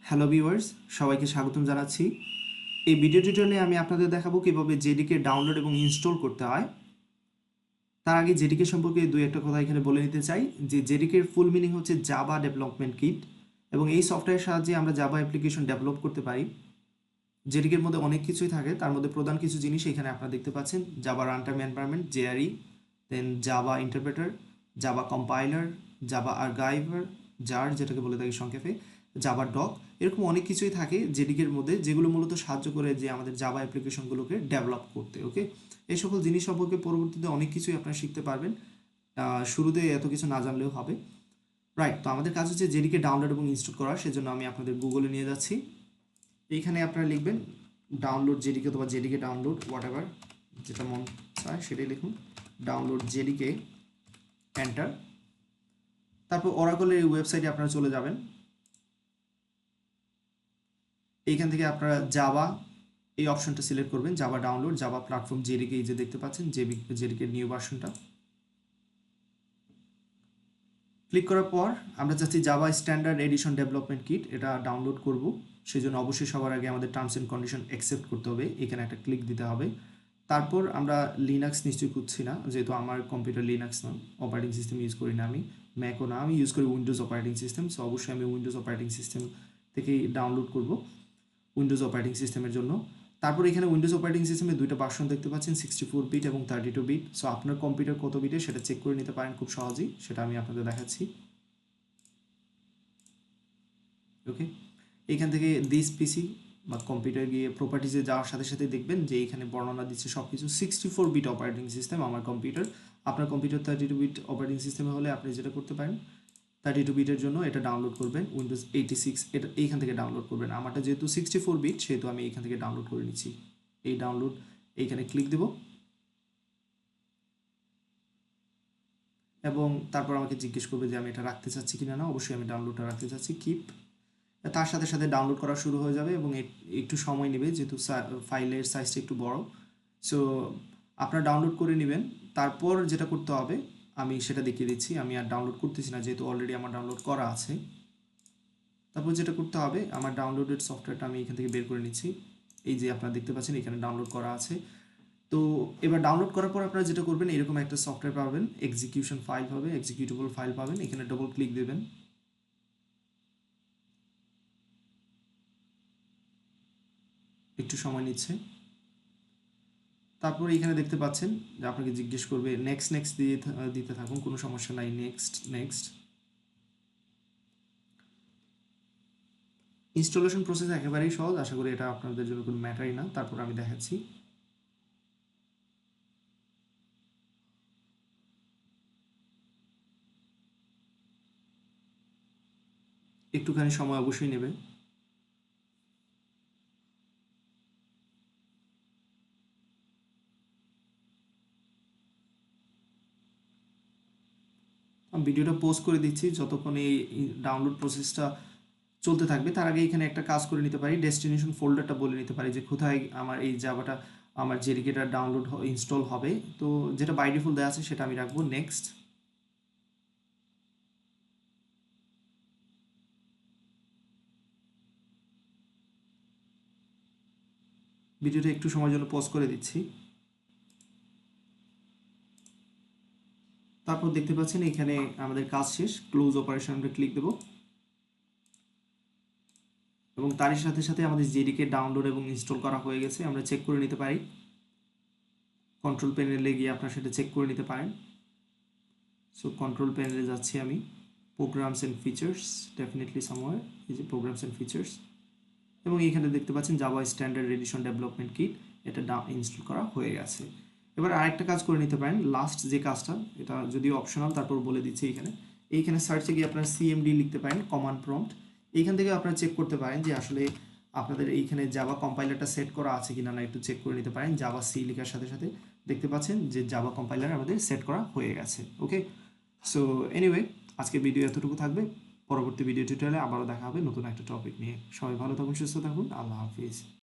Hello viewers, সবাইকে স্বাগতম জানাচ্ছি। এই ভিডিও টিউটোরিয়ালে আমি আপনাদের দেখাবো কীভাবে জেডিকে ডাউনলোড এবং ইনস্টল করতে হয়। তার আগে জেডিকে সম্পর্কে দুই একটা কথা এখানে বলে নিতে চাই যে জেডিকের ফুল মিনিং হচ্ছে জাভা ডেভেলপমেন্ট কিট, এবং এই সফটওয়্যারের সাহায্যে আমরা জাভা অ্যাপ্লিকেশন ডেভেলপ করতে পারি। জেডিকের মধ্যে অনেক কিছুই থাকে, তার মধ্যে প্রধান কিছু জিনিস এখানে আপনারা দেখতে পাচ্ছেন: Java runtime environment JRE, then Java interpreter, Java compiler, Java archiver, JAR যেটাকে বলে থাকি সংক্ষেপে, জাভা ডক। এরকম অনেক কিছুই থাকে জেডিকের মধ্যে, যেগুলো মূলত সাহায্য করে যে আমাদের জাভা অ্যাপ্লিকেশনগুলোকে ডেভেলপ করতে। ওকে, এই সকল জিনিস সম্পর্কে পরবর্তীতে অনেক কিছুই আপনারা শিখতে পারবেন, শুরুতে এত কিছু না জানলেও হবে। রাইট, তো আমাদের কাজ হচ্ছে জেডিকে ডাউনলোড এবং ইনস্টল করা। সেজন্য আমি আপনাদের গুগলে নিয়ে যাচ্ছি। এইখানে আপনারা লিখবেন ডাউনলোড জেডিকে অথবা জেডিকে ডাউনলোড, হোয়াট এভার যেটা মন চায় সেটাই লিখুন। Download JDK, enter. তারপর অরাকলের এই ওয়েবসাইটে আপনারা চলে যাবেন। এইখান থেকে আপনারা জাভা এই অপশনটা সিলেক্ট করবেন, Java download, Java platform JDK, এই যে দেখতে পাচ্ছেন জেডিকে নিউ ভার্সনটা। ক্লিক করার পর আমরা চাচ্ছি Java standard edition development kit, এটা ডাউনলোড করব। সেই জন্য অবশ্যই সবার আগে আমাদের টার্মস অ্যান্ড কন্ডিশন অ্যাকসেপ্ট করতে হবে, এখানে একটা ক্লিক দিতে হবে। তারপর আমরা লিনাক্স নিশ্চয়ই খুঁজছি না, যেহেতু আমার কম্পিউটার লিনাক্স না, অপারেটিং সিস্টেম ইউজ করি না, আমি ম্যাকও না, আমি ইউজ করি উইন্ডোজ অপারেটিং সিস্টেম। সো অবশ্যই আমি উইন্ডোজ অপারেটিং সিস্টেম থেকেই ডাউনলোড করব, উইন্ডোজ অপারেটিং সিস্টেমের জন্য। তারপর এখানে উইন্ডোজ অপারেটিং সিস্টেমে দুইটা ভার্সন দেখতে পাচ্ছেন, 64 বিট এবং 32 বিট। সো আপনার কম্পিউটার কত বিটে সেটা চেক করে নিতে পারেন খুব সহজেই, সেটা আমি আপনাদের দেখাচ্ছি। ওকে, এইখান থেকে দিস পিসি বা কম্পিউটার গিয়ে প্রপার্টিজে যাওয়ার সাথে সাথে দেখবেন যে এইখানে বর্ণনা দিচ্ছে সব কিছু। 64 বিট অপারেটিং সিস্টেম আমার কম্পিউটার। আপনার কম্পিউটার 32 বিট অপারেটিং সিস্টেমে হলে আপনি যেটা করতে পারেন, 32 বিটের জন্য এটা ডাউনলোড করবেন উইন্ডোজ 86, এটা এইখান থেকে ডাউনলোড করবেন। আমারটা যেহেতু 64 বিট সেহেতু আমি এইখান থেকে ডাউনলোড করে নিচ্ছি। এই ডাউনলোড, এইখানে ক্লিক দেব এবং তারপর আমাকে জিজ্ঞেস করবে যে আমি এটা রাখতে চাচ্ছি কিনা। না, অবশ্যই আমি ডাউনলোডটা রাখতে চাচ্ছি, কিপ। তার সাথে সাথে ডাউনলোড করা শুরু হয়ে যাবে এবং একটু সময় নেবে, যেহেতু ফাইলের সাইজটা একটু বড়। সো আপনারা ডাউনলোড করে নেবেন। তারপর যেটা করতে হবে আমি সেটা দেখিয়ে দিচ্ছি। আমি আর ডাউনলোড করতেছি না, যেহেতু অলরেডি আমার ডাউনলোড করা আছে। তারপর যেটা করতে হবে, আমার ডাউনলোডেড সফটওয়্যারটা আমি এখান থেকে বের করে নিচ্ছি। এই যে আপনারা দেখতে পাচ্ছেন এখানে ডাউনলোড করা আছে। তো এবার ডাউনলোড করার পর আপনারা যেটা করবেন, এরকম একটা সফটওয়্যার পাবেন, এক্সিকিউশন ফাইল হবে, এক্সিকিউটেবল ফাইল পাবেন। এখানে ডবল ক্লিক দেবেন। একটু সময় নিচ্ছে। তারপর এখানে দেখতে পাচ্ছেন যে আপনাকে জিজ্ঞেস করবে নেক্সট নেক্সট দিতে থাকুন, কোনো সমস্যা নাই, নেক্সট নেক্সট। ইনস্টলেশন প্রসেস একেবারেই সহজ, আশা করি এটা আপনাদের জন্য কোনো ম্যাটারই না। তারপর আমি দেখাচ্ছি। একটুখানি সময় অবশ্যই নেবে। আমি ভিডিওটা পোস্ট করে দিচ্ছি, যতক্ষণ এই ডাউনলোড প্রসেসটা চলতে থাকবে। তার আগে এখানে একটা কাজ করে নিতে পারি, ডেস্টিনেশন ফোল্ডারটা বলে নিতে পারি যে কোথায় আমার এই জাভাটা, আমার জেডিকেটা ডাউনলোড ইনস্টল হবে। তো যেটা বাই ডিফল্ট দেওয়া আছে সেটা আমি রাখবো, নেক্সট। ভিডিওটা একটু সময়ের জন্য পজ করে দিচ্ছি। তারপর দেখতে পাচ্ছেন এখানে আমাদের কাজ শেষ, ক্লোজ অপারেশন আমরা ক্লিক দেব এবং তারই সাথে সাথে আমাদের জেডিকে ডাউনলোড এবং ইনস্টল করা হয়ে গেছে। আমরা চেক করে নিতে পারি, কন্ট্রোল প্যানেলে গিয়ে আপনারা সেটা চেক করে নিতে পারেন। সো কন্ট্রোল প্যানেলে যাচ্ছি আমি, programs and features, definitely somewhere, এই যে প্রোগ্রামস অ্যান্ড ফিচার্স, এবং এইখানে দেখতে পাচ্ছেন Java standard edition development kit, এটা ইনস্টল করা হয়ে গেছে। এবার আরেকটা কাজ করে নিতে পারেন, লাস্ট যে কাজটা, এটা যদিও অপশনাল, তারপর বলে দিচ্ছি এইখানে সার্চে গিয়ে আপনারা সিএমডি লিখতে পারেন, কমান্ড প্রম্পট। এইখান থেকে আপনারা চেক করতে পারেন যে আসলে আপনাদের এইখানে জাভা কম্পাইলারটা সেট করা আছে কিনা না, একটু চেক করে নিতে পারেন। জাভা সি লেখার সাথে সাথে দেখতে পাচ্ছেন যে জাভা কম্পাইলার আমাদের সেট করা হয়ে গেছে। ওকে, সো এনিওয়ে, আজকে ভিডিও এতটুকু থাকবে। পরবর্তী ভিডিও টিউটোরিয়ালে আবারও দেখা হবে নতুন একটা টপিক নিয়ে। সবাই ভালো থাকুন, সুস্থ থাকুন, আল্লাহ হাফিজ।